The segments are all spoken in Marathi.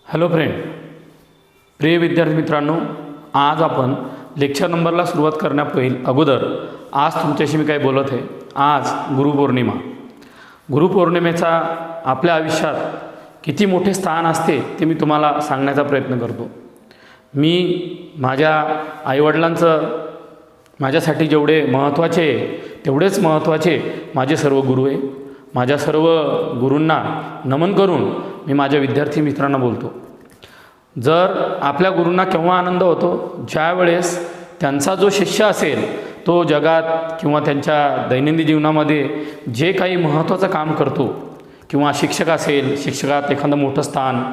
हॅलो फ्रेंड, प्रिय विद्यार्थी मित्रांनो, आज आपण लेक्चर नंबरला सुरुवात अगोदर आज तुमच्याशी मी काय बोलत आहे. आज गुरुपौर्णिमा. गुरुपौर्णिमेचा आपल्या आयुष्यात किती मोठे स्थान असते ते मी तुम्हाला सांगण्याचा प्रयत्न करतो. मी माझ्या आईवडिलांचं माझ्यासाठी जेवढे महत्त्वाचे तेवढेच महत्त्वाचे माझे सर्व गुरु आहे. माझ्या सर्व गुरूंना नमन करून मी माझ्या विद्यार्थी मित्रांना बोलतो. जर आपल्या गुरूंना केव्हा आनंद होतो, ज्या वेळेस त्यांचा जो शिष्य असेल तो जगात किंवा त्यांच्या दैनंदिन जीवनामध्ये जे काही महत्त्वाचं काम करतो, किंवा शिक्षक असेल शिक्षकात एखादं मोठं स्थान,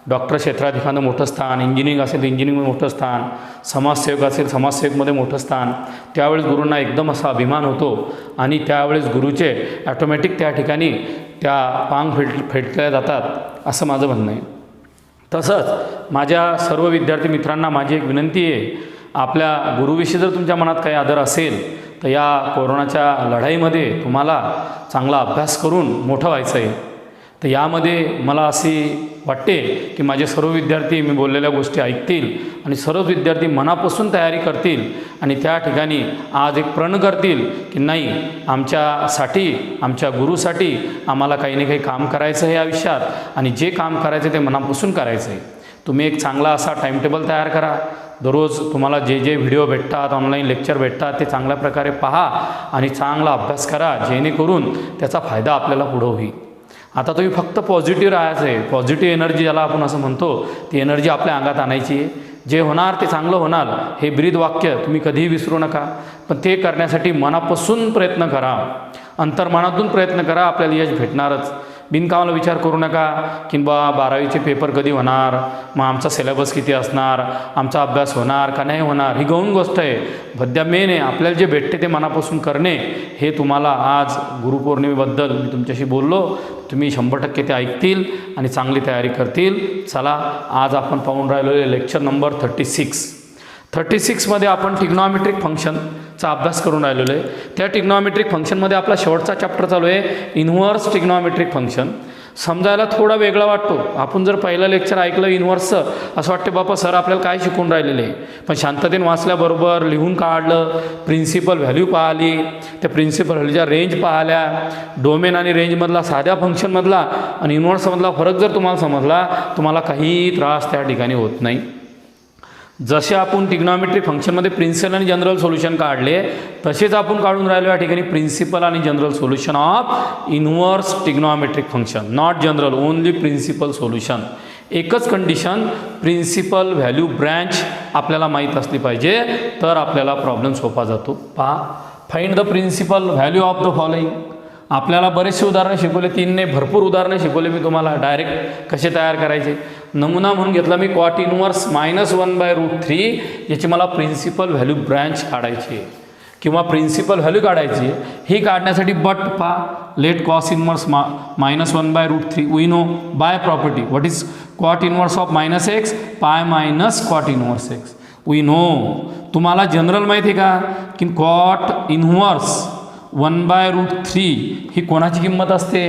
डॉक्टर क्षेत्रात एखादं मोठं स्थान, इंजिनिअरिंग असेल इंजिनिअरिंगमध्ये मोठं स्थान, समाजसेवक असेल समाजसेवकमध्ये मोठं स्थान, त्यावेळेस गुरूंना एकदम असा अभिमान होतो आणि त्यावेळेस गुरुचे ॲटोमॅटिक त्या ठिकाणी त्या पांग फेटल्या जातात असं माझं म्हणणं आहे. तसंच माझ्या सर्व विद्यार्थी मित्रांना माझी एक विनंती आहे, आपल्या गुरुविषयी जर तुमच्या मनात काही आदर असेल तर या कोरोनाच्या लढाईमध्ये तुम्हाला चांगला अभ्यास करून मोठं व्हायचं आहे. तर यामध्ये मला अशी वाटते की माझे सर्व विद्यार्थी मी बोललेल्या गोष्टी ऐकतील आणि सर्व विद्यार्थी मनापासून तयारी करतील आणि त्या ठिकाणी आज एक प्रण करतील की नाही, आमच्यासाठी आमच्या गुरुसाठी आम्हाला काही ना काही काम करायचं आहे आयुष्यात, आणि जे काम करायचं ते मनापासून करायचं आहे. तुम्ही एक चांगला असा टाईमटेबल तयार करा. दररोज तुम्हाला जे जे व्हिडिओ भेटतात, ऑनलाईन लेक्चर भेटतात ते चांगल्या प्रकारे पहा आणि चांगला अभ्यास करा, जेणेकरून त्याचा फायदा आपल्याला पुढं होईल. आता तुम्ही फक्त पॉझिटिव्ह राहायचं आहे. पॉझिटिव्ह एनर्जी ज्याला आपण असं म्हणतो, ती एनर्जी आपल्या अंगात आणायची आहे. जे होणार ते चांगलं होणार हे ब्रीद वाक्य तुम्ही कधीही विसरू नका. पण ते करण्यासाठी मनापासून प्रयत्न करा, अंतर्मनातून प्रयत्न करा, आपल्याला यश भेटणारच. बिनकामाला विचार करू नका की बा 12वीचे पेपर कधी होणार, मग आमचा सिलेबस किती असणार, आमचा अभ्यास होणार का नाही होणार, ही गौण गोष्ट आहे. भद्या मेन आहे आपल्याला जे भेटते ते मनापासून करणे. हे तुम्हाला आज गुरुपौर्णिमेबद्दल मी तुमच्याशी बोललो, तुम्ही 100% ते ऐकतील आणि चांगली तयारी करतील. चला, आज आपण पाहून राहिलेले लेक्चर नंबर 36मध्ये आपण ट्रिग्नॉमेट्रिक फंक्शनचा अभ्यास करून राहिलेलो आहे. त्या ट्रिग्नॉमेट्रिक फंक्शनमध्ये आपला शेवटचा चॅप्टर चालू आहे, इन्व्हर्स ट्रिग्नॉमेट्रिक फंक्शन. समजायला थोडा वेगळा वाटतो. आपण जर पहिलं लेक्चर ऐकलं इन्व्हर्सचं, असं वाटतं बापा सर आपल्याला काय शिकून राहिलेले आहे. पण शांततेने वाचल्याबरोबर लिहून काढलं, प्रिन्सिपल व्हॅल्यू पाहिली, त्या प्रिन्सिपल व्हॅल्यूच्या रेंज पाहिल्या, डोमेन आणि रेंजमधला साध्या फंक्शनमधला आणि इन्व्हर्समधला फरक जर तुम्हाला समजला, तुम्हाला काही त्रास त्या ठिकाणी होत नाही. जसे आपण ट्रिग्नॉमेट्रिक फंक्शनमध्ये प्रिन्सिपल आणि जनरल सोल्युशन काढले, तसेच आपण काढून राहिलो या ठिकाणी प्रिन्सिपल आणि general solution of inverse trigonometric function. Not general, only principal solution. एकच कंडिशन, प्रिन्सिपल व्हॅल्यू ब्रँच आपल्याला माहीत असली पाहिजे, तर आपल्याला प्रॉब्लेम सोपा जातो. पहा, find the principal value of the following. आपल्याला बरेचसे उदाहरणं शिकवले, 3 भरपूर उदाहरणं शिकवले मी तुम्हाला डायरेक्ट कसे तयार करायचे. नमुना म्हणून घेतला मी कॉट इन्व्हर्स -1/√3, याची मला प्रिन्सिपल व्हॅल्यू ब्रँच काढायची आहे किंवा प्रिन्सिपल व्हॅल्यू काढायची आहे. ही काढण्यासाठी let cos inverse -1/√3 we know by property what is cot inverse of -x pi minus cot inverse x. We know. तुम्हाला जनरल माहिती आहे का की कॉट इन्व्हर्स 1/√3 ही कोणाची किंमत असते?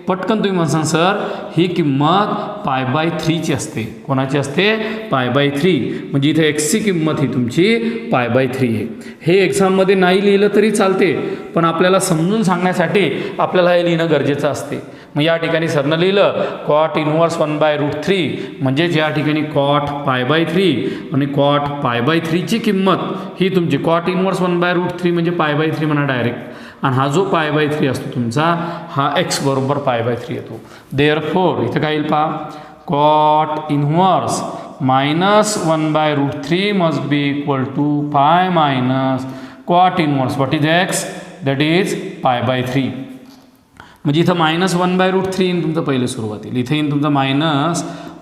पटकन तुम्ही म्हणसान सर, ही किंमत π/3ची असते. कोणाची असते? π/3. म्हणजे इथे एक्सची किंमत ही तुमची π/3 आहे. हे एक्झाममध्ये नाही लिहिलं तरी चालते, पण आपल्याला समजून सांगण्यासाठी आपल्याला हे लिहिणं गरजेचं असते. मग या ठिकाणी सरनं लिहिलं कॉट इन्व्हर्स 1/√3, म्हणजेच या ठिकाणी कॉट π/3 आणि कॉट π/3ची किंमत ही तुमची कॉट इन्व्हर्स 1/√3 म्हणजे π/3 म्हणा डायरेक्ट, आणि हा जो π/3 असतो तुमचा, हा x बरोबर π/3 येतो. देअरफॉर इथं काय येईल पहा, cot inverse -1/√3 must be equal to pi minus cot inverse what is x, that is π/3. म्हणजे इथं -1/√3 येईन तुमचं पहिलं सुरुवातीला, इथे येईन तुमचं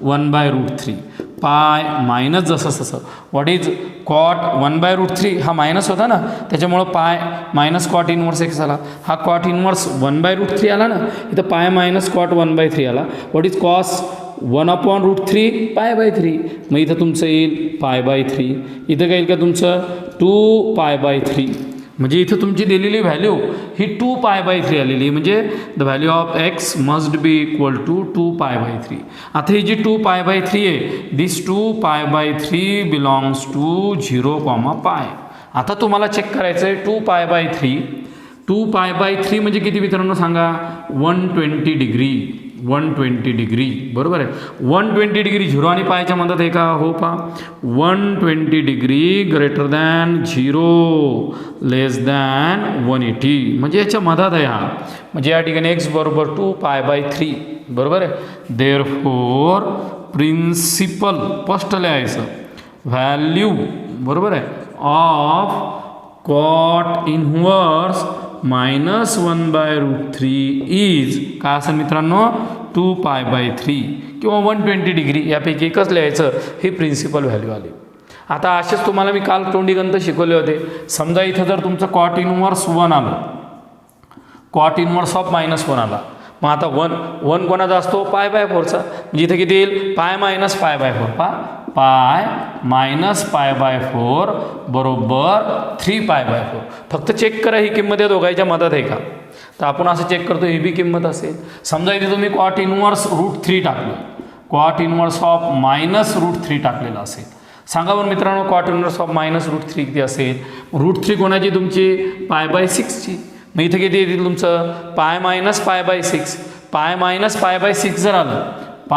-1/√3 पाय मायनस जसं तसं व्हॉट इज कॉट 1/√3 हा मायनस होता ना, त्याच्यामुळं पाय मायनस कॉट इन्व्हर्स x आला. हा कॉट इन्व्हर्स 1/√3 आला ना, इथं पाय मायनस कॉट 1/3 आला. What is cos 1/√3 π/3. मग इथं तुमचं येईल π/3. इथं काय येईल का तुमचं 2π/3. म्हणजे इथं तुमची दिलेली व्हॅल्यू ही 2π/3 आलेली, म्हणजे the value of x must be equal to 2π/3. आता ही जी 2π/3 आहे, दिस 2π/3 बिलॉंग्स टू 0, आता तुम्हाला चेक करायचं आहे 2π/3. 2π/3 म्हणजे किती मित्रांनो सांगा? 120 डिग्री. 120 डिग्री बरोबर आहे. 120 डिग्री 0 आणि पायच्या मधात आहे का? हो पहा, 120 डिग्री ग्रेटर दॅन 0 लेस दॅन 180, म्हणजे याच्या मधात आहे हा. म्हणजे या ठिकाणी एक्स बरोबर 2π/3 बरोबर आहे. देअरफॉर प्रिन्सिपल स्पष्ट लिहायचं व्हॅल्यू बरोबर आहे ऑफ कॉट इनव्हर्स -1/√3 इज काय असेल मित्रांनो? 2π/3 किंवा 120 डिग्री यापैकी एकच लिहायचं. हे प्रिन्सिपल व्हॅल्यू आली. आता असेच तुम्हाला मी काल तोंडी गणित शिकवले होते. समजा इथं जर तुमचं कॉट इनव्हर्स 1 आलं, कॉट इनव्हर्स ऑफ -1 आला, मग आता 1 कोणाचा असतो? π/4चा. म्हणजे इथं किती येईल? π - π/4. पाय -π/4 बरोबर 3π/4. फक्त चेक करा ही किंमत या दोघांच्या मधात आहे का? तर आपण असं चेक करतो ही बी किंमत असेल. समजा इथे तुम्ही कॉट इनव्हर्स √3 टाकलं, कॉट इनव्हर्स ऑफ -√3 टाकलेलं असेल. सांगा बरं मित्रांनो, कॉट इनव्हर्स ऑफ -√3 किती असेल? √3 कोणाची? तुमची π/6ची. मग इथे किती येतील तुमचं? π - π/6. π - π/6 जर आलं, π -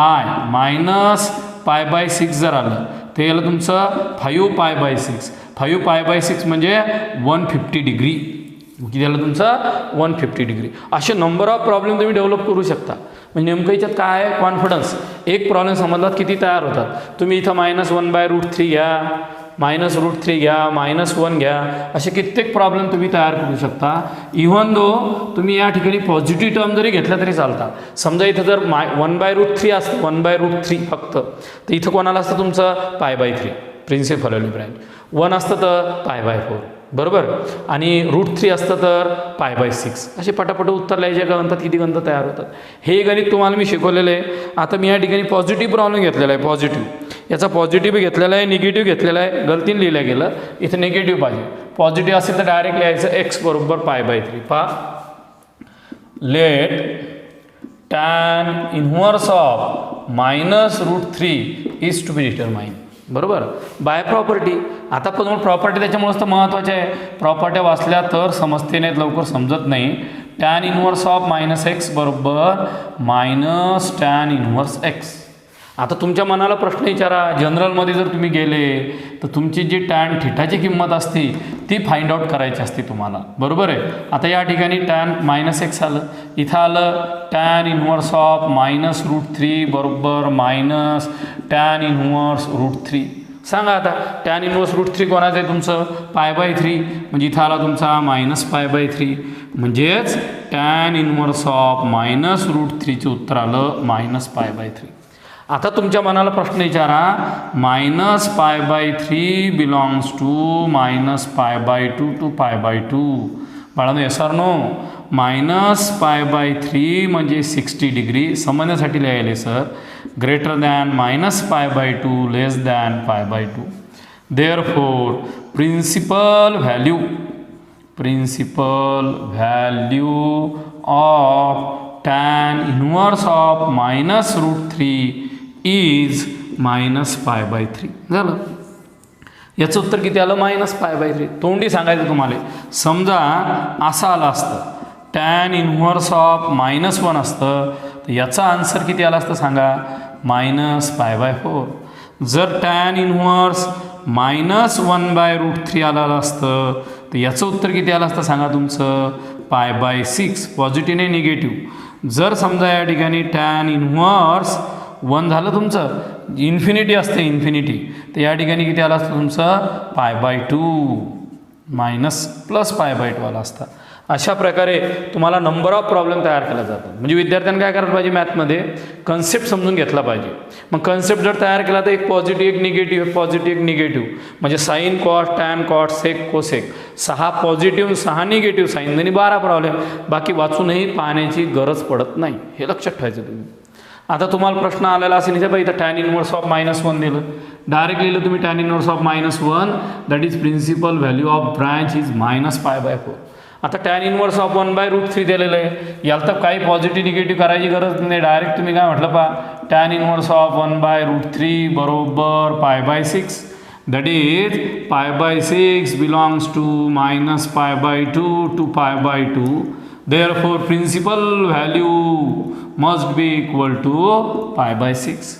π/6 जर आलं ते याला तुमचं 5π/6. 5π/6 म्हणजे 150 डिग्री. किती झालं तुमचं? 150 डिग्री. असे नंबर ऑफ प्रॉब्लेम तुम्ही डेव्हलप करू शकता. म्हणजे नेमकं याच्यात काय आहे? कॉन्फिडन्स. एक प्रॉब्लेम समजलात किती तयार होतात. तुम्ही इथं -1/√3 घ्या, -√3 घ्या, -1 घ्या, असे कित्येक प्रॉब्लेम तुम्ही तयार करू शकता. इव्हन दो तुम्ही या ठिकाणी पॉझिटिव्ह टर्म जरी घेतला तरी चालतात. समजा इथं जर 1/√3 असतं, 1/√3 फक्त, तर इथं कोणाला असतं तुमचं? π/3 प्रिन्सिपल व्हॅल्यू ब्रँच. 1 असतं तर π/4 बरोबर, आणि √3 असतं तर π/6. असे पटापट उत्तर लिहायचे गणितात किती गणितं तयार होतात. हे गणित तुम्हाला मी शिकवलेलं आहे. आता मी या ठिकाणी पॉझिटिव्ह प्रॉब्लेम घेतलेला आहे. पॉझिटिव्ह याचा पॉझिटिव्ह घेतलेला आहे, निगेटिव्ह घेतलेला आहे. गलतीने लिहिलं गेलं, इथं निगेटिव्ह पाहिजे. पॉझिटिव्ह असेल तर डायरेक्ट लिहायचं एक्स बरोबर π/3. पहा, let tan inverse of -√3 is to be determine बरोबर बाय प्रॉपर्टी. आता पण प्रॉपर्टी त्याच्यामुळेच तर महत्त्वाचे आहे. प्रॉपर्ट्या वाचल्या तर समजते नाहीत, लवकर समजत नाही. tan इनव्हर्स ऑफ -x बरोबर -tan इनव्हर्स x. आता तुमच्या मनाला प्रश्न विचारा, जनरलमध्ये जर तुम्ही गेले तर तुमची जी tan थिटाची किंमत असते ती फाइंड आउट करायची असते तुम्हाला बरोबर आहे. आता या ठिकाणी tan -x आलं, इथं आलं tan इनव्हर्स ऑफ -√3 बरोबर -tan इनव्हर्स √3. सांगा आता tan इनव्हर्स √3 कोणाचं आहे तुमचं? π/3. म्हणजे इथं आला तुमचा -π/3, म्हणजेच tan इनव्हर्स ऑफ -√3चे उत्तर आलं -π/3. आता तुमच्या मनाला प्रश्न विचारा, -π/3 बिलॉंग्स टू -π/2 टू π/2. बाळांनो येस ऑर नो? -π/3 म्हणजे 60 डिग्री. समजण्यासाठी लिहायले sir, greater than -π/2 less than π/2. Therefore principal value of tan inverse of -√3 is -π/3. झालं. याचं उत्तर किती आलं? -π/3. तोंडी सांगायचं तुम्हाला. समजा असं आलं असतं, tan इनव्हर्स ऑफ -1 असतं, तर याचा आन्सर किती आला असतं सांगा? -π/4. जर tan इनव्हर्स -1/√3 आलं असतं तर याचं उत्तर किती आलं असतं सांगा तुमचं? π/6. पॉझिटिव्ह नाही निगेटिव्ह. जर समजा या ठिकाणी tan इनव्हर्स 1 झालं तुमचं, इन्फिनिटी असते इन्फिनिटी, तर या ठिकाणी किती आलं असतं तुमचं? π/2 +π/2 आला असता. अशा प्रकारे तुम्हाला नंबर ऑफ प्रॉब्लेम तयार केला जातात. म्हणजे विद्यार्थ्यांनी काय करायला पाहिजे? मॅथमध्ये कन्सेप्ट समजून घेतला पाहिजे. मग कन्सेप्ट जर तयार केला तर एक पॉझिटिव्ह एक निगेटिव्ह, एक पॉझिटिव्ह एक निगेटिव्ह, म्हणजे sine cos tan cot sec cosec, 6 positive 6 negative sine आणि 12 प्रॉब्लेम. बाकी वाचूनही पाहण्याची गरज पडत नाही, हे लक्षात ठेवायचं तुम्ही. आता तुम्हाला प्रश्न आलेला असेल इथे, इथं tan इनव्हर्स ऑफ -1 दिलं, डायरेक्ट लिहिलं तुम्ही tan inverse of -1 that is principal value of branch is -π/4. आता tan इनवर्स ऑफ 1/√3 दिलेलं आहे, याला तर काही पॉझिटिव्ह निगेटिव्ह करायची गरज नाही. डायरेक्ट तुम्ही काय म्हटलं पहा, tan इनवर्स ऑफ 1/√3 बरोबर π/6. That is π/6 belongs to -π/2 to π/2. Therefore, principal value must be equal to π/6.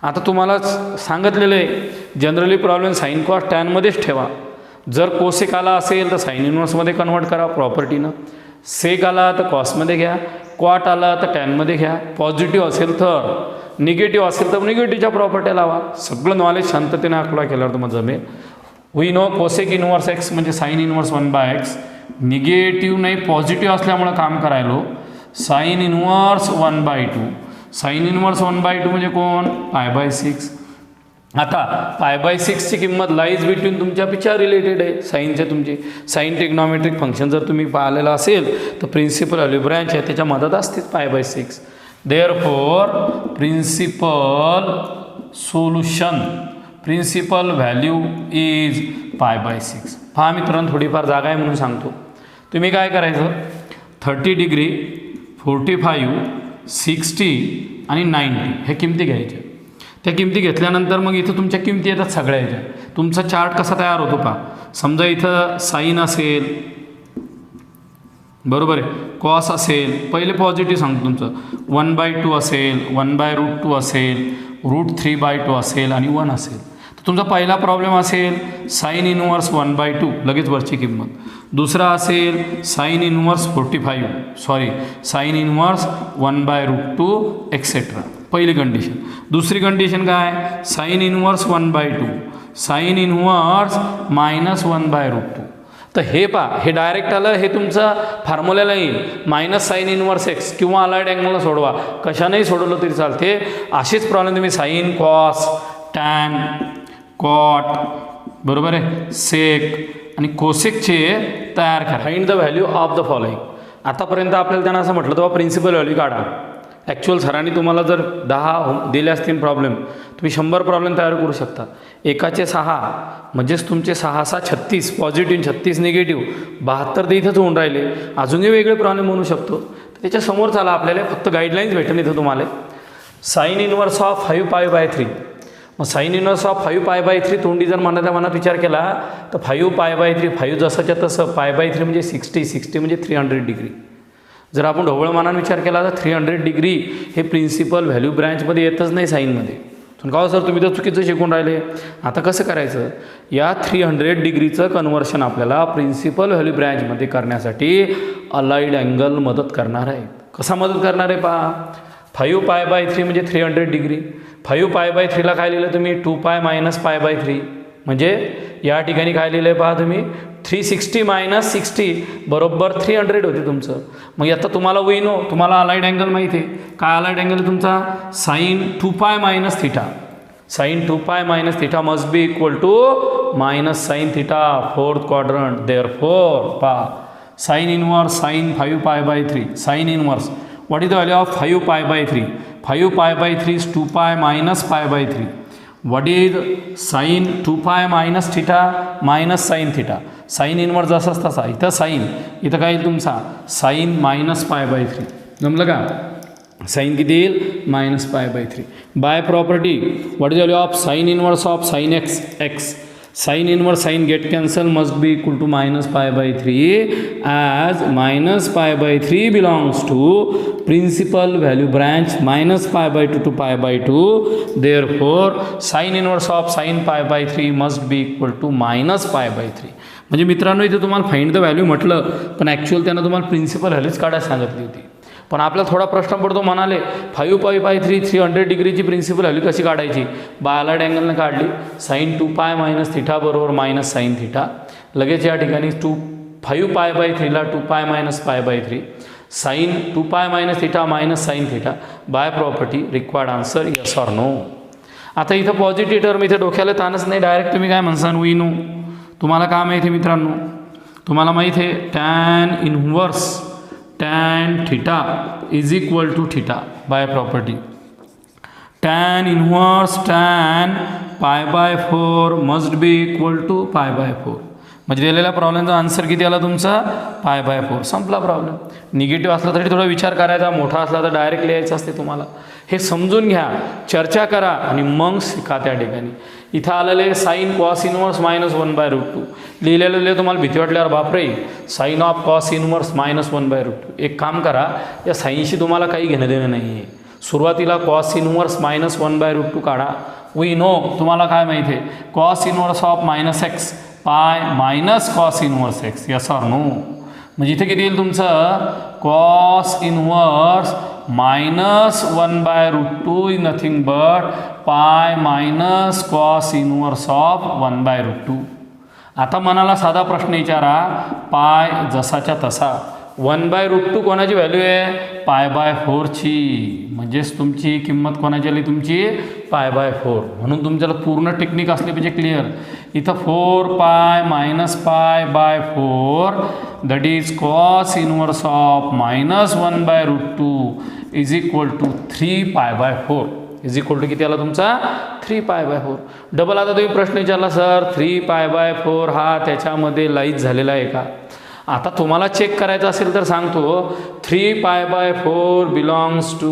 आता तुम्हाला सांगितलेलं आहे जनरली प्रॉब्लेम साइन कॉस टॅनमध्येच ठेवा. जर कोसेक आला असेल तर साइन इनवर्समध्ये कन्वर्ट करा प्रॉपर्टीनं. सेक आला तर कॉसमध्ये घ्या, क्वाट आला तर टॅनमध्ये घ्या. पॉझिटिव्ह असेल तर, निगेटिव्ह असेल तर निगेटिव्हच्या प्रॉपर्टी लावा. सगळं नॉलेज शांततेने अप्लाय केल्यावर तुम्हाला जमेल. We know cosec inverse x म्हणजे साइन इनवर्स 1/x. निगेटिव्ह नाही पॉझिटिव्ह असल्यामुळं काम करायलो. Sine inverse 1/2. साइन इनवर्स 1/2 म्हणजे कोण, π/6. आता π/6ची किंमत लाईज बिटवीन तुमच्या पिक्चर रिलेटेड आहे. साईनचे तुमचे साईन ट्रिग्नॉमेट्रिक फंक्शन जर तुम्ही पाहिलेलं असेल तर प्रिन्सिपल व्हॅल्यू ब्रँच आहे त्याच्या मदत असतेच π/6. Therefore principal solution, principal value is π/6. पहा मित्रांनो, थोडीफार जागा आहे म्हणून सांगतो. तुम्ही काय करायचं, 30 डिग्री, 45, 60 आणि 90 हे किमती घ्यायच्या. त्या किमती घेतल्यानंतर मग इथं तुमच्या किमती येतात सगळ्या ह्याच्या. तुमचा चार्ट कसा तयार होतो पहा. समजा इथं साईन असेल, बरोबर आहे, कॉस असेल, पहिले पॉझिटिव्ह सांगतो तुमचं, 1/2 असेल, 1/√2 असेल, √3/2 असेल आणि 1 असेल. तर तुमचा पहिला प्रॉब्लेम असेल साईन इनवर्स 1/2, लगेच वरची किंमत. दुसरा असेल sine inverse 45, sine inverse 1/√2 etcetera. पहिली कंडिशन. दुसरी कंडिशन काय, साईन इनवर्स 1/2, साईन इनवर्स -1/√2. तर हे पहा, हे डायरेक्ट आलं, हे तुमचं फॉर्म्युल्याला येईल मायनस साईन इनवर्स एक्स किंवा अलाइड अँगलला सोडवा, कशानेही सोडवलं तरी चालते. असेच प्रॉब्लेम तुम्ही साईन कॉस, टॅन, कॉट, बरोबर आहे, सेक आणि कोसेकचे तयार करा. Find the value of the following. आतापर्यंत आपल्याला त्यांना असं म्हटलं तेव्हा प्रिन्सिपल व्हॅल्यू काढा. ॲक्च्युअल सरांनी तुम्हाला जर 10 दिले असतील प्रॉब्लेम, तुम्ही 100 प्रॉब्लेम तयार करू शकता. एकाचे 6 म्हणजेच तुमचे 6 6 36 पॉझिटिव्ह, 36 निगेटिव्ह, 72 तर इथंच होऊन राहिले. अजूनही वेगळे प्रॉब्लेम म्हणू शकतो. त्याच्यासमोर चाला, आपल्याला फक्त गाईडलाईन्स भेटेल इथं तुम्हाला. Sine inverse of 5π/3. मग साईन इनवर्स ऑफ 5π/3 तोंडी जर मनात विचार केला तर 5π/3, 5 जसंच्या तसं, π/3 म्हणजे 60, 60 म्हणजे 300 डिग्री. जर आपण ढोबळ मानाने विचार केला तर 300 डिग्री हे प्रिन्सिपल व्हॅल्यू ब्रँचमध्ये येतच नाही साईनमध्ये. का सर तुम्ही तर चुकीचं शिकून राहिले. आता कसं करायचं, या 300 डिग्रीचं कन्व्हर्शन आपल्याला प्रिन्सिपल व्हॅल्यू ब्रँचमध्ये करण्यासाठी अलाइड अँगल मदत करणार आहे. कसा मदत करणार आहे पहा. 5π/3 म्हणजे 300 डिग्री. 5π/3ला काय लिहिलं तुम्ही, 2π - π/3 म्हणजे या ठिकाणी काय लिहिलं आहे पहा तुम्ही, 360 - 60 बरोबर 300 होते तुमचं. मग आता तुम्हाला नो तुम्हाला अलाइड अँगल माहिती आहे. काय अलाइड अँगल तुमचा, sine 2π - θ. Sine 2π - θ must be equal to -sin θ, fourth quadrant. Therefore पहा, sine inverse sine 5π/3, sine inverse what is the value of 5π/3. 5π/3 is 2π - π/3. What is sin 2π - θ minus sin θ. Sine inverse जसाच तसा, इथं साईन, इथं काय येईल तुमचा साईन -π/3. जमलं का. साईन किती येईल, -π/3. By property what is value of sine inverse of sine x. Sine inverse sine get cancel must be equal to -π/3 as -π/3 belongs to principal value branch -π/2 to π/2. Therefore sine inverse of sine π/3 must be equal to -π/3. म्हणजे मित्रांनो, इथे तुम्हाला फाइंड द व्हॅल्यू म्हटलं, पण ॲक्च्युअल त्यांना तुम्हाला प्रिन्सिपल व्हॅल्यूच काढायला सांगितली होती. पण आपल्याला थोडा प्रश्न पडतो, म्हणाले 5π/3 300 डिग्रीची प्रिन्सिपल व्हॅल्यू कशी काढायची. बाय अलाइड अँगलनं काढली. साईन 2π - θ बरोबर -sin θ. लगेच या ठिकाणी 5π/3ला 2π - π/3, sine 2π - θ -sin θ. By property required answer yes or no. आता इथं पॉझिटिव्ह टर्म, इथे डोक्याला ताणच नाही, डायरेक्ट तुम्ही काय म्हणसान वी नो. तुम्हाला काय माहिती आहे मित्रांनो, तुम्हाला माहीत आहे tan inverse tan θ is equal to θ by property. Tan inverse tan π/4 must be equal to π/4. म्हणजे दिलेल्या प्रॉब्लेमचा आन्सर किती आला तुमचा π/4. संपला प्रॉब्लेम. निगेटिव्ह असला तरी थोडा विचार करायचा, मोठा असला तर डायरेक्ट लिहायचं असते तुम्हाला. हे समजून घ्या, चर्चा करा आणि मग शिका त्या ठिकाणी. इथं आलेले साईन कॉस इनवर्स -1/√2 लिहिलेलं तुम्हाला भीती वाटल्यावर बापरे साईन ऑफ कॉस इनवर्स -1/√2. एक काम करा, या साईनशी तुम्हाला काही घेणं देणं नाही आहे. सुरुवातीला कॉस इनवर्स -1/√2 काढा. वी नो तुम्हाला काय माहिती आहे, cos inverse of -x pi minus cos inverse x. Yes or no. म्हणजे इथे किती येईल तुमचं cos inverse -1/√2 is nothing but pi minus cos inverse of 1/√2. आता मनाला साधा प्रश्न विचारा, पाय जसाच्या तसा 1/√2 कोणाची व्हॅल्यू आहे π/4 ची. म्हणजेच तुमची किंमत कोणाची आली तुमची π/4. म्हणून तुमच्याला पूर्ण टेक्निक असली पाहिजे क्लिअर. इथं 4π minus π/4 that is cos inverse of -1/√2 is equal to 3π/4 is equal to किती आला तुमचा 3π/4. डबल आता तुम्ही प्रश्न विचारला सर 3π/4 हा त्याच्यामध्ये लाईज झालेला आहे का. आता तुम्हाला चेक करायचं असेल तर सांगतो 3π/4 बिलॉंग्स टू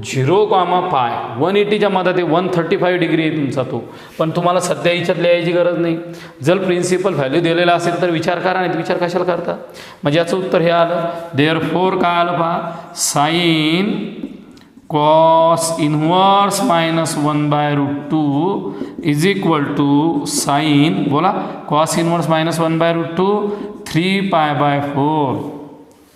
0,π 180च्या मधात आहे. 135 डिग्री आहे तुमचा तो. पण तुम्हाला सध्या याच्यात लिहायची गरज नाही. जर प्रिन्सिपल व्हॅल्यू दिलेला असेल तर विचार करा, नाही विचार कशाला करता. म्हणजे याचं उत्तर हे आलं. देअरफोर काय आलं पहा, sine cos inverse -1/√2 is equal to sine बोला कॉस इनवर्स -1/√2 3π/4.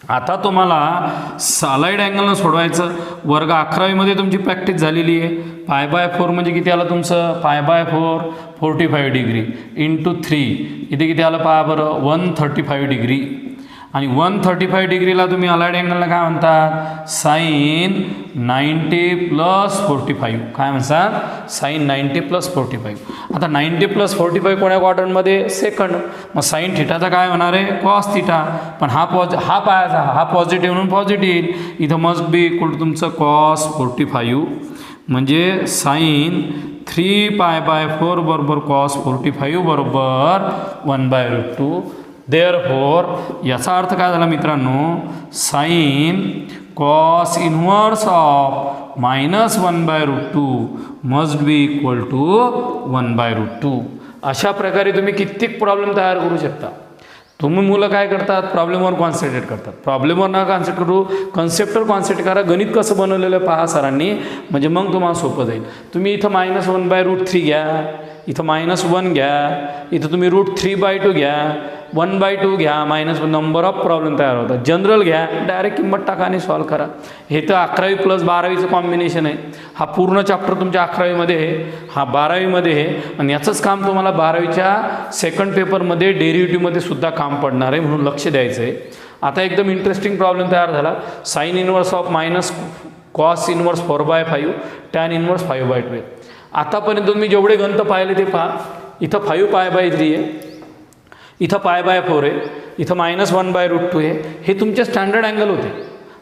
आता तुम्हाला सॉलिड अँगलनं सोडवायचं. वर्ग 11वीमध्ये तुमची प्रॅक्टिस झालेली आहे. π/4 म्हणजे किती आलं तुमचं π/4 45 डिग्री इंटू 3 इथे किती आलं पहा बरं 135 डिग्री. आणि 135 डिग्रीला तुम्ही अलाइड अँगलला काय म्हणतात साईन 90 + 45. काय म्हणतात साईन 90 + 45. आता 90 + 45 कोण्या क्वाड्रंटमध्ये सेकंड. मग साईन थिटाचा काय होणार आहे कॉस थिटा. पण हा पायाचा हा पॉझिटिव्ह म्हणून पॉझिटिव्ह येईल. इथं मस्ट बी इक्वल टू तुमचं कॉस 45 म्हणजे साईन 3π/4 बरोबर कॉस 45 बरोबर 1/√2. देअरफोर याचा अर्थ काय झाला मित्रांनो sine cos inverse of -1/√2 must be equal to 1/√2. अशा प्रकारे तुम्ही कित्येक प्रॉब्लेम तयार करू शकता. तुम्ही मुलं काय करतात प्रॉब्लेमवर कॉन्सन्ट्रेट करतात. प्रॉब्लेमवर ना कॉन्सन्ट्रेट करू, कन्सेप्टवर कॉन्सन्ट्रेट करा. गणित कसं बनवलेलं पहा सरांनी, म्हणजे मग तुम्हाला सोपं जाईल. तुम्ही इथं -1/√3 घ्या, इथं -1 घ्या, इथं तुम्ही √3/2 घ्या, 1/2 घ्या, -1 नंबर ऑफ प्रॉब्लेम तयार होतात. जनरल घ्या, डायरेक्ट किंमत टाका आणि सॉल्व करा. हे तर 11वी + 12वीचं कॉम्बिनेशन आहे. हा पूर्ण चॅप्टर तुमच्या 11वीमध्ये आहे, हा 12वीमध्ये आहे. आणि याचंच काम तुम्हाला 12वीच्या सेकंड पेपरमध्ये डेरिव्हेटिव्हमध्ये सुद्धा काम पडणार आहे, म्हणून लक्ष द्यायचं आहे. आता एकदम इंटरेस्टिंग प्रॉब्लेम तयार झाला. Sine inverse of minus cos inverse 4/5 tan inverse 5/12. आतापर्यंत तुम्ही जेवढे गणित पाहिले ते पहा. इथं 5π/3 आहे, इथं π/4 आहे, इथं -1/√2 आहे. हे तुमचे स्टँडर्ड अँगल होते.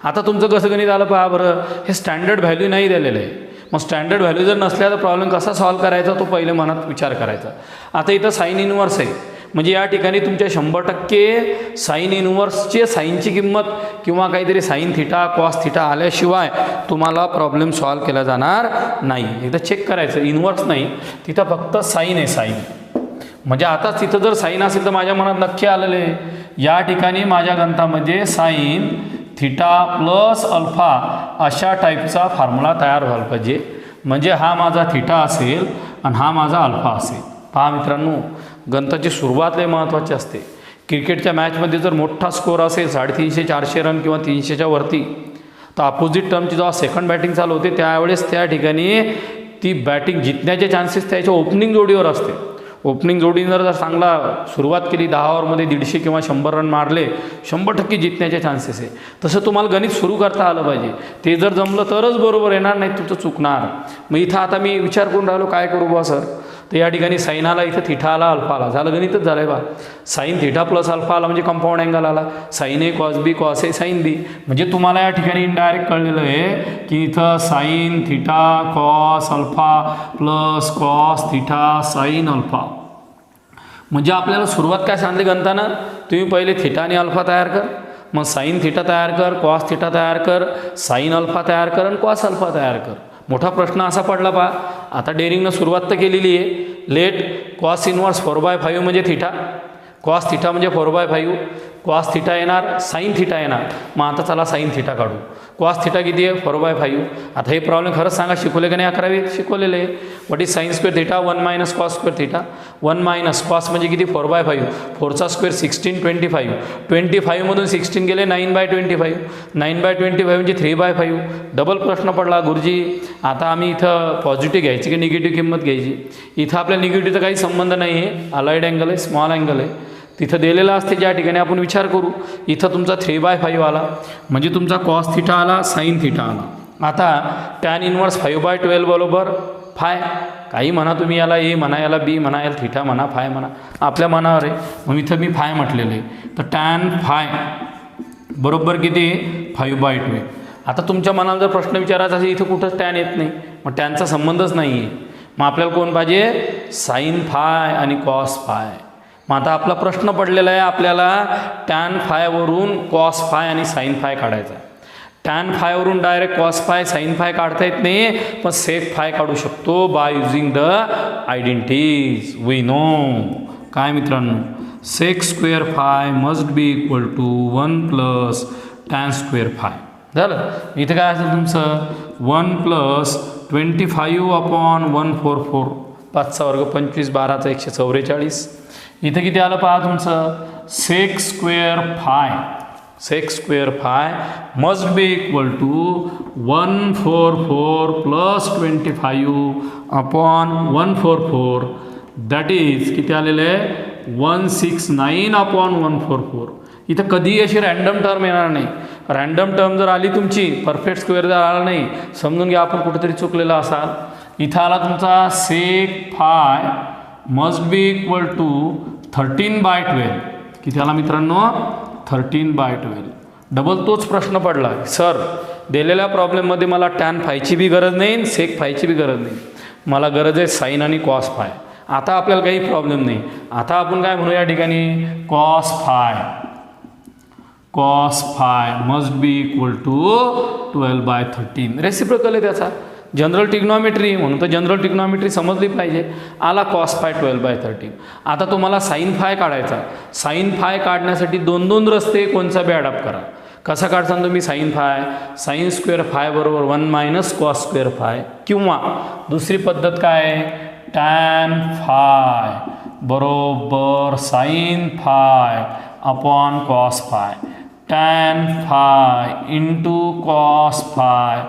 आता तुमचं कसं गणित आलं पहा बरं, हे स्टँडर्ड व्हॅल्यू नाही दिलेलं आहे. मग स्टँडर्ड व्हॅल्यू जर नसल्या तर प्रॉब्लेम कसा सॉल्व करायचा तो पहिले मनात विचार करायचा. आता इथं साईन इनवर्स आहे, म्हणजे या ठिकाणी तुमच्या 100% साईन इनवर्सचे साईनची किंमत किंवा काहीतरी साईन थिटा कॉस थिटा आल्याशिवाय तुम्हाला प्रॉब्लेम सॉल्व केला जाणार नाही. इथं चेक करायचं इनवर्स नाही, तिथं फक्त साईन आहे साईन. म्हणजे आता तिथं जर साईन असेल तर माझ्या मनात नक्की आलेलं आहे. या ठिकाणी माझ्या गणितामध्ये साईन थिटा प्लस अल्फा अशा टाईपचा फॉर्म्युला तयार व्हायला पाहिजे. म्हणजे हा माझा थिटा असेल आणि हा माझा अल्फा असेल. पहा मित्रांनो, गणिताची सुरुवात लय महत्त्वाची असते. क्रिकेटच्या मॅचमध्ये जर मोठा स्कोर असेल 350-400 रन किंवा 300च्या वरती, तर अपोजिट टर्मची जेव्हा सेकंड बॅटिंग चालू होते त्यावेळेस त्या ठिकाणी ती बॅटिंग जिंकण्याचे चान्सेस त्याच्या ओपनिंग जोडीवर असते. ओपनिंग जोडीनं जर चांगला सुरुवात केली 10 ओव्हरमध्ये 150 किंवा 100 रन मारले 100% जिंकण्याचे चान्सेस आहे. तसं तुम्हाला गणित सुरू करता आलं पाहिजे. ते जर जमलं तरच बरोबर येणार, नाही तुमचं चुकणार. मग इथं आता मी विचार करून राहिलो काय करू बा सर, तर या ठिकाणी साईन आला, इथं थिटा आला, अल्फा आला, झालं गणितच झालं आहे बा. साईन थिटा प्लस अल्फा आला म्हणजे कंपाऊंड अँगल आला. Sine A cos B, cos A sine B. म्हणजे तुम्हाला या ठिकाणी इनडायरेक्ट कळलेलं आहे की इथं sine theta cos alpha plus cos theta sine alpha. म्हणजे आपल्याला सुरुवात काय सांगितली गणताना, तुम्ही पहिले थिटा आणि अल्फा तयार कर, मग साईन थिटा तयार कर, कॉस थिटा तयार कर, साईन अल्फा तयार कर आणि कॉस अल्फा तयार कर. मोठा प्रश्न असा पडला पहा. आता डेअरिंगनं सुरुवात तर केलेली आहे. लेट कॉस इनवर्स 4/5 म्हणजे थिटा, कॉस थिटा म्हणजे 4/5, कॉस थिटा येणार, साईन थिटा येणार. मग आता चला साईन थिटा काढू. कॉस थिटा किती आहे 4/5. आता हे प्रॉब्लेम खरंच सांगा शिकवले का नाही 11वीत? शिकवलेले आहे. What is sine square theta 1 minus cos square theta. 1 minus cos म्हणजे किती 4/5, 4चा स्क्वेअर 16, 25, 25मधून 16 गेले 9/25, 9/25 म्हणजे 3/5. डबल प्रश्न पडला गुरुजी आता आम्ही इथं पॉझिटिव्ह घ्यायची की निगेटिव्ह किंमत घ्यायची. इथं आपल्या निगेटिव्हचा काही संबंध नाही आहे, अलाइड अँगल आहे, स्मॉल अँगल आहे. तिथं दिलेलं असते ज्या ठिकाणी आपण विचार करू. इथं तुमचा 3/5 आला म्हणजे तुमचा कॉस थिटा आला, साईन थिटा आला. आता टॅन इनवर्स 5/12 बरोबर फाय. काही म्हणा तुम्ही, याला ए म्हणा, याला बी म्हणा, याला थिटा म्हणा, फाय म्हणा, आपल्या मनावर आहे. मग इथं मी फाय म्हटलेलं आहे. तर टॅन फाय बरोबर किती 5/12. आता तुमच्या मनाला जर प्रश्न विचारायचा असेल इथं कुठंच टॅन येत नाही, मग टॅनचा संबंधच नाही आहे. मग आपल्याला कोण पाहिजे साईन फाय आणि कॉस फाय. मग आता आपला प्रश्न पडलेला आहे आपल्याला टॅन फायवरून कॉस फाय आणि साईन फाय काढायचा. टॅन फायवरून direct cos phi sine phi काढता येत नाही, पण सेक फाय काढू शकतो by using the identities. We know काय मित्रांनो, sec square phi must be equal to 1 plus tan square phi. झालं. इथं काय असेल तुमचं 1 प्लस 25/144, 5चा वर्ग 25, 12चा 144. इथं किती आलं पहा तुमचं sec square phi. Sec square phi must be equal to 144 plus 25/144. That is किती आलेलं आहे 169/144. इथं कधीही अशी रॅन्डम टर्म येणार नाही. रॅन्डम टर्म जर आली तुमची, परफेक्ट स्क्वेअर जर आला नाही, समजून घ्या आपण कुठेतरी चुकलेलं असाल. इथं आला तुमचा sec phi must be equal to 13/12. किती आला मित्रांनो 13/12. डबल तोच प्रश्न पडला सर दिलेल्या प्रॉब्लेममध्ये मला टॅन फायची बी गरज नाही, सेक फायची बी गरज नाही, मला गरज आहे साईन आणि कॉस फाय. आता आपल्याला काही प्रॉब्लेम नाही. आता आपण काय म्हणू या ठिकाणी cos phi. Cos phi must be equal to 12/13. Reciprocal आहे त्याचा. जनरल टिग्नॉमेट्री म्हणून तर जनरल टिग्नॉमेट्री समजली पाहिजे. आला कॉस फाय 12/13. आता तुम्हाला साईन फाय काढायचा. साईन फाय काढण्यासाठी 2 रस्ते कोणचा बी अडॉप्ट करा. कसा काढसान तुम्ही sine phi, sine square phi बरोबर 1 मायनस कॉस स्क्वेअर फाय, किंवा दुसरी पद्धत काय आहे टॅन फाय बरोबर sine phi upon cos phi. Tan phi into cos phi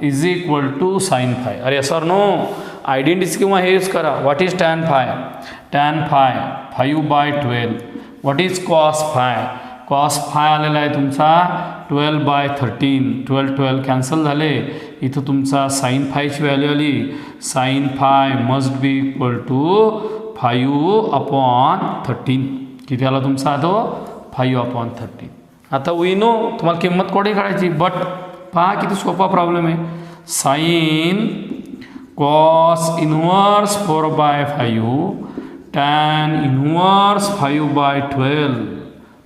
is equal to sine phi. अरे सर नो, आयडेंटिटीज किंवा हे यूज करा. What is tan phi? Tan phi 5/12. What is cos phi? Cos phi आलेला आहे तुमचा 12/13. 12 कॅन्सल झाले. इथं तुमचा साईन फायची व्हॅल्यू आली. Sine phi must be equal to 5/13. किती आला तुमचा तो 5/13. आता वी नो तुम्हाला किंमत कोठे काढायची, बट पहा किती सोपा प्रॉब्लेम आहे. Sine cos inverse 4/5 tan inverse 5/12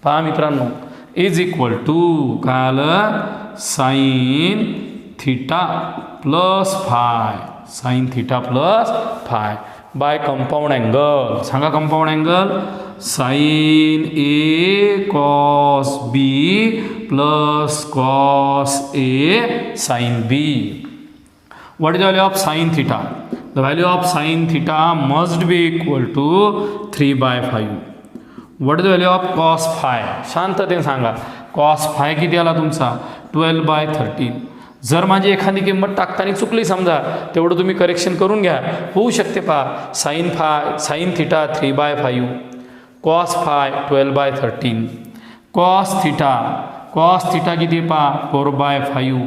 पहा मित्रांनो इज इक्वल टू काय आलं sine theta plus phi. Sine theta plus phi by compound angle. सांगा compound angle sine A cos B plus cos A sine B. What is the value of sine theta? The value of sine theta must be equal to 3/5. What is the value of cos phi? शांततेने सांगा. कॉस फाय किती आला तुमचा 12/13. जर माझी एखादी किंमत टाकताना चुकली समजा, तेवढं तुम्ही करेक्शन करून घ्या, होऊ शकते. पहा sine theta 3/5, cos phi 12/13, cos theta किती आहे पहा 4/5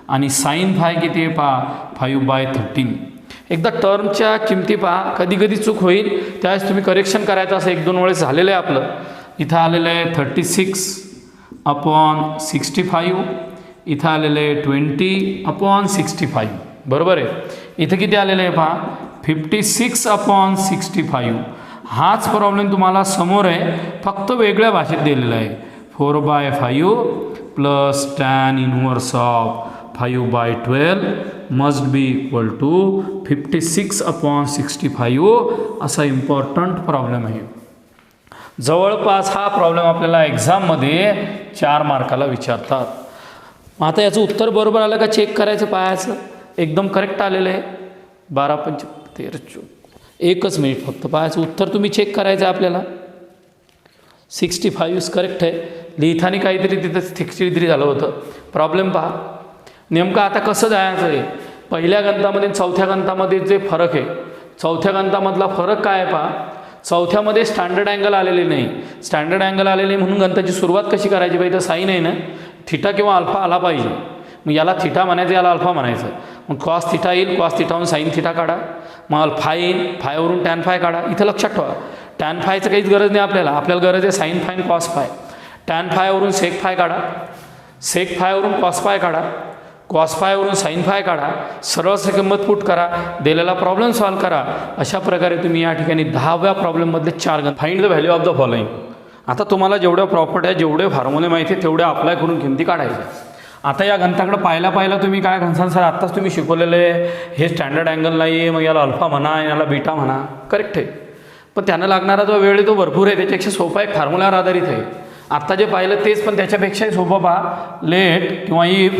आणि साईन फाय किती आहे पहा 5/13. एकदा टर्मच्या किमती पहा, कधी कधी चूक होईल त्यावेळेस तुम्ही करेक्शन करायचं. असं 1-2 वेळेस झालेलं आहे आपलं. इथं आलेलं आहे 36/65, इथं आलेलं आहे 20/65, बरोबर आहे. इथं किती आलेलं आहे पहा, 56/65. हाच प्रॉब्लेम तुम्हाला समोर आहे, फक्त वेगळ्या भाषेत दिलेला आहे. 4/5 plus tan inverse of 5/12 must be equal to 56/65. असा इम्पॉर्टंट प्रॉब्लेम आहे. जवळपास हा प्रॉब्लेम आपल्याला एक्झाममध्ये 4 मार्काला विचारतात. आता याचं उत्तर बरोबर आलं का चेक करायचं, पाहायचं. एकदम करेक्ट आलेलं आहे. 12/5 एकच मिनिट फक्त पाहायचं. उत्तर तुम्ही चेक करायचं आहे आपल्याला. 65 करेक्ट आहे. लिहिताना काहीतरी तिथं 63 झालं होतं. प्रॉब्लेम पहा नेमकं आता कसं जायचं आहे. पहिल्या गणितामध्ये चौथ्या गणितामध्ये जे फरक आहे, चौथ्या गणितामधला फरक काय आहे पहा. चौथ्यामध्ये स्टँडर्ड अँगल आलेले नाही. स्टँडर्ड अँगल आलेले नाही म्हणून गणिताची सुरुवात कशी करायची पाहिजे. साईन आहे ना, थिटा किंवा अल्फा आला पाहिजे. मग याला थिटा म्हणायचं, याला अल्फा म्हणायचं. मग कॉस थिटा येईल, कॉस थिटावरून साईन थिटा काढा. मग अल्फा येईल, फायवरून टॅन फाय काढा. इथं लक्षात ठेवा, टॅन फायचं काहीच गरज नाही आपल्याला. आपल्याला गरज आहे साईन फाय आणि कॉस फाय. टॅन फायवरून सेक फाय काढा, सेक फायवरून कॉस फाय काढा, कॉस फायवरून साईन फाय काढा. सरळ किंमत पुट करा, दिलेला प्रॉब्लेम सॉल्व्ह करा. अशा प्रकारे तुम्ही या ठिकाणी 10व्या प्रॉब्लेममधले 4 गण. Find the value of the following. आता तुम्हाला जेवढ्या प्रॉपर्टी आहे, जेवढे फॉर्म्युले माहिती आहे तेवढे अप्लाय करून किमती काढायच्या. आता या गणिताकडे पाहिला तुम्ही काय घनसान सर आत्ताच तुम्ही शिकवलेलं आहे, हे स्टँडर्ड अँगल नाही आहे, मग याला अल्फा म्हणा, याला बीटा म्हणा. करेक्ट आहे, पण त्यांना लागणारा जो वेळ आहे तो भरपूर आहे. त्याच्यापेक्षा सोपा एक फॉर्म्युलावर आधारित आहे. आत्ता जे पाहिलं तेच, पण त्याच्यापेक्षाही सोपं पहा. लेट किंवा if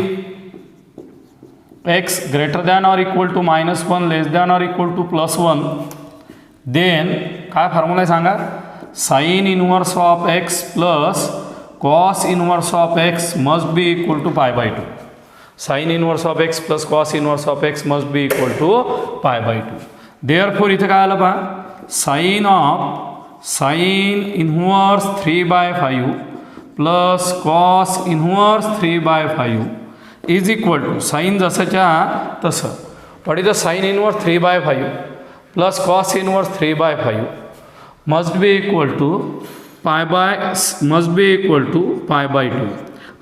x greater than or equal to -1 less than or equal to +1, then काय फॉर्म्युला आहे सांगा. Sine inverse of x plus cos inverse of x must be equal to π/2. Sine inverse of x plus cos inverse of x must be equal to π/2. Therefore इथं काय आलं पहा, sine inverse 3/5 plus cos inverse 3/5 is equal to sine जसंच्या तसं. What is the sine inverse 3/5 plus cos inverse 3/5 must be equal to π/2.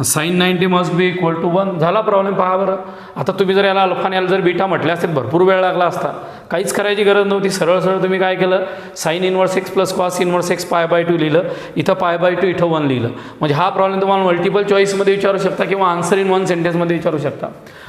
Sine 90 must be equal to 1. झाला प्रॉब्लेम. पहा बरं, आता तुम्ही जर याला अल्फा याला जर बीटा म्हटले असते भरपूर वेळ लागला असता. काहीच करायची गरज नव्हती. सरळ तुम्ही काय केलं, sine inverse x plus cos inverse x π/2 लिहिलं. इथं π/2 इथं 1 लिहिलं. म्हणजे हा प्रॉब्लेम तुम्हाला मल्टिपल चॉईसमध्ये विचारू शकता किंवा आन्सर इन 1 सेंटेन्समध्ये विचारू शकता.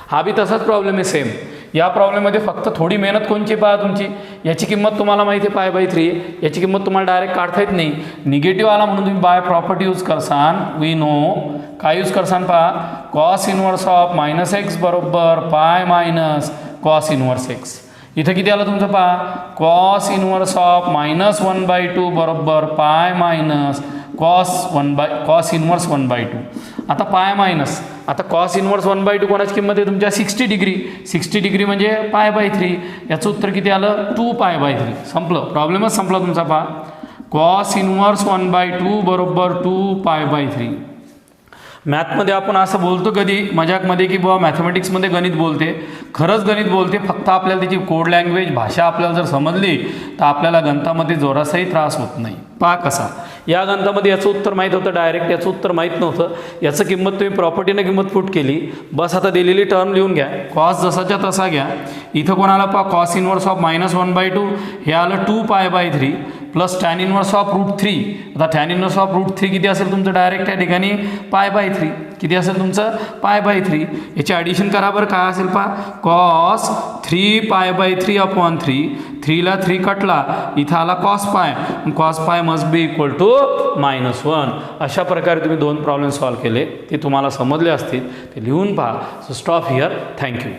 हा बी तसाच प्रॉब्लेम आहे सेम. या प्रॉब्लेममध्ये फक्त थोडी मेहनत कोणची पहा तुमची. याची किंमत तुम्हाला माहिती आहे π/3 आहे. याची किंमत तुम्हाला डायरेक्ट काढता येत नाही. निगेटिव्ह आला म्हणून तुम्ही बाय प्रॉपर्टी यूज करसान. वी नो काय यूज करसान पहा, कॉस इनवर्स ऑफ -x बरोबर पाय मायनस कॉस इनवर्स x. इथं किती आलं तुमचं पहा, कॉस इनवर्स ऑफ -1/2 बरोबर पाय मायनस कॉस इनवर्स 1/2. आता पाय मायनस, आता कॉस इनवर्स 1/2 कोणाची किंमत आहे तुमच्या 60 डिग्री. 60 डिग्री म्हणजे π/3. याचं उत्तर किती आलं, 2π/3. संपलं, प्रॉब्लेमच संपला तुमचा. पहा कॉस इनवर्स 1/2 बरोबर 2π/3. मॅथमध्ये आपण असं बोलतो कधी मजाकमध्ये की बाबा मॅथमॅटिक्समध्ये गणित बोलते. खरंच गणित बोलते, फक्त आपल्याला त्याची कोड लँग्वेज भाषा आपल्याला जर समजली तर आपल्याला गणितामध्ये जोरासाही त्रास होत नाही. पहा कसा, या गणितामध्ये याचं उत्तर माहीत होतं डायरेक्ट, याचं उत्तर माहीत नव्हतं. याचं किंमत तुम्ही प्रॉपर्टीनं किंमत पुट केली. बस आता दिलेली टर्म लिहून घ्या. कॉस जसाच्या तसा घ्या. इथं कोणाला पहा, कॉस इनवर्स ऑफ -1/2 हे आलं 2π/3 प्लस टॅन इनवर्स ऑफ √3. आता टॅन इनवर्स ऑफ √3 किती असेल तुमचं, डायरेक्ट या ठिकाणी π/3 किती असेल तुमचं, π/3. याचे ॲडिशन करा बरं, काय असेल पहा, कॉस 3π/3/3. 3ला 3 कटला, इथं आला cos pi. Cos pi must be equal to -1. अशा प्रकारे तुम्ही 2 प्रॉब्लेम सॉल्व्ह केले. ते तुम्हाला समजले असतील ते लिहून पहा. So stop here. थँक्यू.